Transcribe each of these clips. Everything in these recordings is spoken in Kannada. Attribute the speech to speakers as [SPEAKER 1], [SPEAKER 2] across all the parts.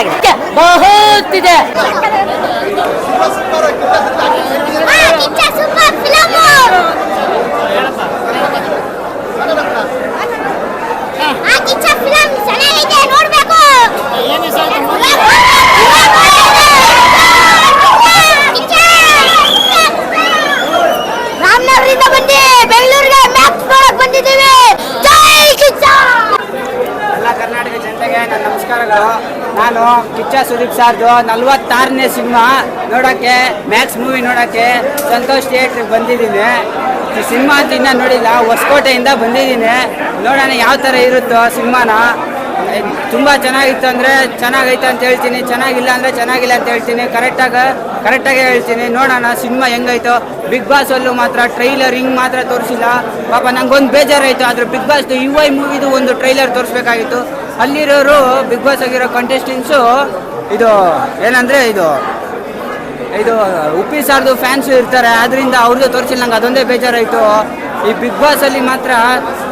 [SPEAKER 1] ಆಗಿದೆ, ಬಹುತ್ ಇದೆ. ರಾಮನಗರದಿಂದ ಬಂದು ಬೆಂಗಳೂರಿಗೆ ಮ್ಯಾಚ್ ನೋಡಕ್ ಬಂದಿದ್ದೀವಿ. ಜೈ ಕಿಚ್ಚ!
[SPEAKER 2] ಎಲ್ಲ ಕರ್ನಾಟಕ ಜನತೆಗೆ ನನ್ನ ನಮಸ್ಕಾರಗಳು. ನಾನು ಕಿಚ್ಚ ಸುದೀಪ್ ಸಾರ್ದು 46ನೇ ಸಿನಿಮಾ ನೋಡೋಕ್ಕೆ, ಮ್ಯಾಕ್ಸ್ ಮೂವಿ ನೋಡೋಕ್ಕೆ ಸಂತೋಷ್ ಥಿಯೇಟ್ರಿಗೆ ಬಂದಿದ್ದೀನಿ. ಈ ಸಿನಿಮಾ ಅಂತ ಇನ್ನೂ ನೋಡಿಲ್ಲ, ಹೊಸಕೋಟೆಯಿಂದ ಬಂದಿದ್ದೀನಿ. ನೋಡೋಣ ಯಾವ ಥರ ಇರುತ್ತೋ ಸಿನಿಮಾನ. ತುಂಬ ಚೆನ್ನಾಗಿತ್ತು ಅಂದರೆ ಚೆನ್ನಾಗೈತೆ ಅಂತ ಹೇಳ್ತೀನಿ, ಚೆನ್ನಾಗಿಲ್ಲ ಅಂದರೆ ಚೆನ್ನಾಗಿಲ್ಲ ಅಂತ ಹೇಳ್ತೀನಿ. ಕರೆಕ್ಟಾಗೆ ಹೇಳ್ತೀನಿ. ನೋಡೋಣ ಸಿನಿಮಾ ಹೆಂಗಾಯ್ತು. ಬಿಗ್ ಬಾಸಲ್ಲೂ ಮಾತ್ರ ಟ್ರೈಲರ್ ಹಿಂಗೆ ಮಾತ್ರ ತೋರಿಸಿಲ್ಲ. ಪಾಪ ನಂಗೊಂದು ಬೇಜಾರಾಯಿತು. ಆದರೆ ಬಿಗ್ ಬಾಸ್ದು UI ಮೂವಿದು ಒಂದು ಟ್ರೈಲರ್ ತೋರಿಸ್ಬೇಕಾಗಿತ್ತು. ಅಲ್ಲಿರೋರು ಬಿಗ್ ಬಾಸ್ ಆಗಿರೋ ಕಂಟೆಸ್ಟೆಂಟ್ಸು ಇದು ಏನಂದರೆ ಇದು ಉಪ್ಪಿ ಸಾರ್ದು ಫ್ಯಾನ್ಸು ಇರ್ತಾರೆ, ಅದರಿಂದ ಅವ್ರದ್ದು ತೋರಿಸಿಲ್ಲ. ನಂಗೆ ಅದೊಂದೇ ಬೇಜಾರಾಯಿತು. ಈ ಬಿಗ್ ಬಾಸಲ್ಲಿ ಮಾತ್ರ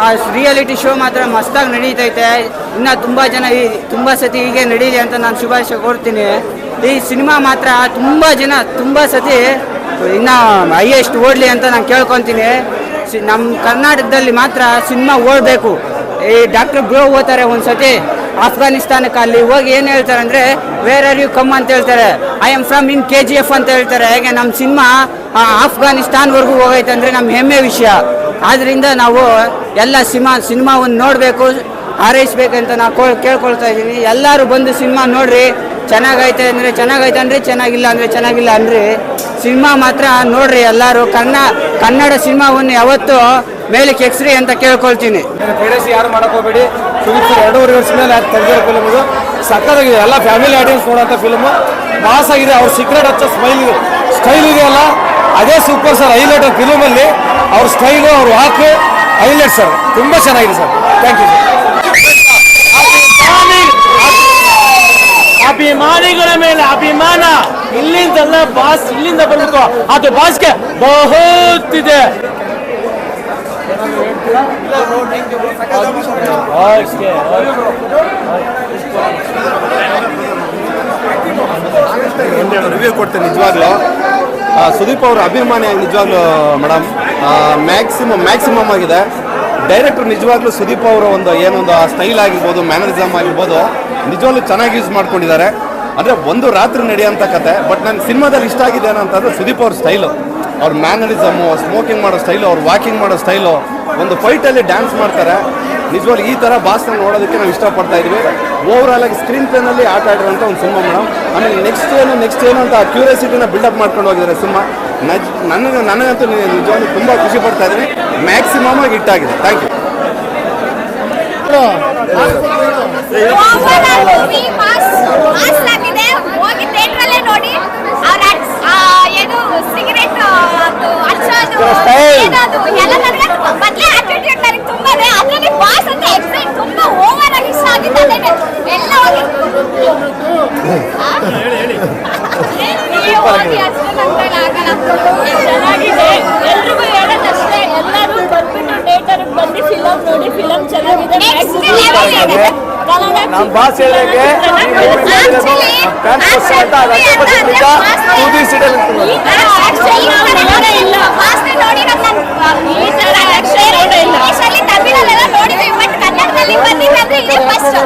[SPEAKER 2] ಆ ರಿಯಾಲಿಟಿ ಶೋ ಮಾತ್ರ ಮಸ್ತಾಗಿ ನಡೀತೈತೆ. ಇನ್ನು ತುಂಬ ಸತಿ ಹೀಗೆ ನಡೀಲಿ ಅಂತ ನಾನು ಶುಭಾಶಯ ಕೋರ್ತೀನಿ. ಈ ಸಿನಿಮಾ ಮಾತ್ರ ತುಂಬ ಸತಿ ಇನ್ನು ಹೈಯೆಸ್ಟ್ ಓಡಲಿ ಅಂತ ನಾನು ಕೇಳ್ಕೊತೀನಿ. ನಮ್ಮ ಕರ್ನಾಟಕದಲ್ಲಿ ಮಾತ್ರ ಸಿನಿಮಾ ಓಡಬೇಕು. ಈ ಡಾಕ್ಟರ್ ಬ್ರೋ ಹೋಗ್ತಾರೆ ಒಂದು ಸತಿ ಆಫ್ಘಾನಿಸ್ತಾನಕ್ಕೆ, ಅಲ್ಲಿ ಹೋಗಿ ಏನು ಹೇಳ್ತಾರೆ ಅಂದರೆ ವೇರ್ ಆರ್ ಯು ಕಮ್ ಅಂತ ಹೇಳ್ತಾರೆ. I am from in KGF ಅಂತ ಹೇಳ್ತಾರೆ. ಹೇಗೆ ನಮ್ಮ ಸಿನಿಮಾ ಆಫ್ಘಾನಿಸ್ತಾನ್ವರೆಗೂ ಹೋಗೈತೆ ಅಂದರೆ ನಮ್ಮ ಹೆಮ್ಮೆ ವಿಷಯ. ಆದ್ದರಿಂದ ನಾವು ಎಲ್ಲ ಸಿನಿಮಾವನ್ನು ನೋಡಬೇಕು, ಹಾರೈಸ್ಬೇಕಂತ ನಾವು ಕೇಳ್ಕೊಳ್ತಾ ಇದ್ದೀನಿ. ಎಲ್ಲರೂ ಬಂದು ಸಿನಿಮಾ ನೋಡ್ರಿ. ಚೆನ್ನಾಗೈತೆ ಅಂದರೆ ಚೆನ್ನಾಗೈತೆ ಅಂದರೆ ಚೆನ್ನಾಗಿಲ್ಲ ಅಂದರೆ ಚೆನ್ನಾಗಿಲ್ಲ ಅಂದರೆ ಸಿನಿಮಾ ಮಾತ್ರ ನೋಡ್ರಿ. ಎಲ್ಲರೂ ಕನ್ನಡ ಸಿನಿಮಾವನ್ನು ಯಾವತ್ತೂ ಮೇಲಕ್ಕೆ ಎಕ್ಸ್ರಿ ಅಂತ ಕೇಳ್ಕೊಳ್ತೀನಿ.
[SPEAKER 3] ಯಾರು ಮಾಡಕ್ ಹೋಗ್ಬೇಡಿ. ಸುದೀಪ್ 2.5 ವರ್ಷ ಮೇಲೆ ತೆಗೆದಿರೋ ಫಿಲ್ಮ್ ಇದು ಸಕ್ಕತ್ತಾಗಿದೆ. ಎಲ್ಲ ಫ್ಯಾಮಿಲಿ ಆಡಿಯನ್ಸ್ ನೋಡೋಂಥ ಫಿಲ್ಮು ಮಾಸ್ ಆಗಿದೆ. ಅವ್ರ ಸೀಕ್ರೆಟ್ ಹಚ್ಚೋ ಸ್ಟೈಲ್ ಇದೆಯಲ್ಲ, ಅದೇ ಸೂಪರ್ ಸರ್. ಹೈಲೈಟ್ ಫಿಲ್ಮಲ್ಲಿ ಅವ್ರ ಸ್ಟೈಲು, ಅವ್ರ ವಾಕ್ ಹೈಲೈಟ್ ಸರ್. ತುಂಬ ಚೆನ್ನಾಗಿದೆ ಸರ್. Thank you sir.
[SPEAKER 4] ಅಭಿಮಾನಿಗಳ ಮೇಲೆ ಅಭಿಮಾನ ಇಲ್ಲಿಂದಲ್ಲ ಬಾಸ್, ಇಲ್ಲಿಂದ ಬಂದ್ಬಿಟ್ಟು ಅದು ಬಾಸ್ಗೆ ಬಹುತ್ ಇದೆ.
[SPEAKER 3] ರಿವ್ಯೂ ಕೊಡ್ತೇನೆ. ನಿಜವಾಗ್ಲೂ ಸುದೀಪ್ ಅವ್ರ ಅಭಿಮಾನಿಯಾಗಿ ನಿಜವಾಗ್ಲೂ ಮೇಡಮ್ ಮ್ಯಾಕ್ಸಿಮಮ್ ಆಗಿದೆ. ಡೈರೆಕ್ಟರ್ ನಿಜವಾಗ್ಲೂ ಸುದೀಪ್ ಅವರ ಏನೊಂದು ಸ್ಟೈಲ್ ಆಗಿರ್ಬೋದು, ಮ್ಯಾನರಿಸಮ್ ಆಗಿರ್ಬೋದು, ನಿಜವಾಗ್ಲೂ ಚೆನ್ನಾಗಿ ಯೂಸ್ ಮಾಡ್ಕೊಂಡಿದ್ದಾರೆ. ಅಂದರೆ ಒಂದು ರಾತ್ರಿ ನಡೆಯೋಂಥ ಕತೆ. ಬಟ್ ನನ್ನ ಸಿನಿಮಾದಲ್ಲಿ ಇಷ್ಟ ಆಗಿದೆ ಏನಂತಂದರೆ ಸುದೀಪ್ ಅವ್ರ ಸ್ಟೈಲು, ಅವ್ರ ಮ್ಯಾನರಿಸಮು, ಸ್ಮೋಕಿಂಗ್ ಮಾಡೋ ಸ್ಟೈಲು, ಅವ್ರು ವಾಕಿಂಗ್ ಮಾಡೋ ಸ್ಟೈಲು, ಒಂದು ಫೈಟಲ್ಲಿ ಡ್ಯಾನ್ಸ್ ಮಾಡ್ತಾರೆ. ನಿಜವಾಗ್ಲೂ ಈ ಥರ ಬಾಸ್ನ ನೋಡೋದಕ್ಕೆ ನಾವು ಇಷ್ಟಪಡ್ತಾ ಇದ್ವಿ. ಓವರಾಲ್ ಆಗಿ ಸ್ಕ್ರೀನ್ ಪ್ಲೇನಲ್ಲಿ ಆಟ ಆಡಿರೋಂಥ ಒಂದು ಸಿನಿಮಾ ಮೇಡಮ್. ಆಮೇಲೆ ನೆಕ್ಸ್ಟ್ ಏನು ಅಂತ ಕ್ಯೂರಿಯಾಸಿಟಿನ ಬಿಲ್ಡಪ್ ಮಾಡ್ಕೊಂಡು ಹೋಗಿದ್ದಾರೆ ಸಿನಿಮಾ. ನನಗಂತೂ ನಿಜವಾಗ್ಲೂ ತುಂಬ ಖುಷಿ ಪಡ್ತಾ ಇದ್ದೀನಿ. ಮ್ಯಾಕ್ಸಿಮಮ್ ಆಗಿ ಹಿಟ್ಟಾಗಿದೆ. Thank you.
[SPEAKER 5] ನೋಡಿ ಏನು ಸಿಗರೇಟ್ ಬಾಸ್ ಅಂತ ಎಕ್ಸೈಟ್ ತುಂಬಾ ಓವರ್ ಆಗಿ ಇಷ್ಟ ಆಗಿದ್ದಾರೆ. ಎಲ್ಲ ಹೋಗಿ ಚೆನ್ನಾಗಿದೆ. ಎಲ್ರಿಗೂ ಹೇಳೋದಷ್ಟೇ, ಎಲ್ಲರೂ ಬಂದ್ಬಿಟ್ಟು ಥಿಯೇಟರ್ಗೆ ಬಂದು ಫಿಲಮ್ ನೋಡಿ. ಫಿಲಮ್ ಚೆನ್ನಾಗಿದೆ.
[SPEAKER 3] ನಮ್ಮ ಬಾಸ್ ಹೇಳಿಕೆ
[SPEAKER 5] ತಮಿಳಲ್ಲೆಲ್ಲ ನೋಡಿದ್ವಿ, ಬಟ್ ಕನ್ನಡದಲ್ಲಿ ಬಂದಿದೆ ಅಂದ್ರೆ ಇದೇ ಫಸ್ಟ್.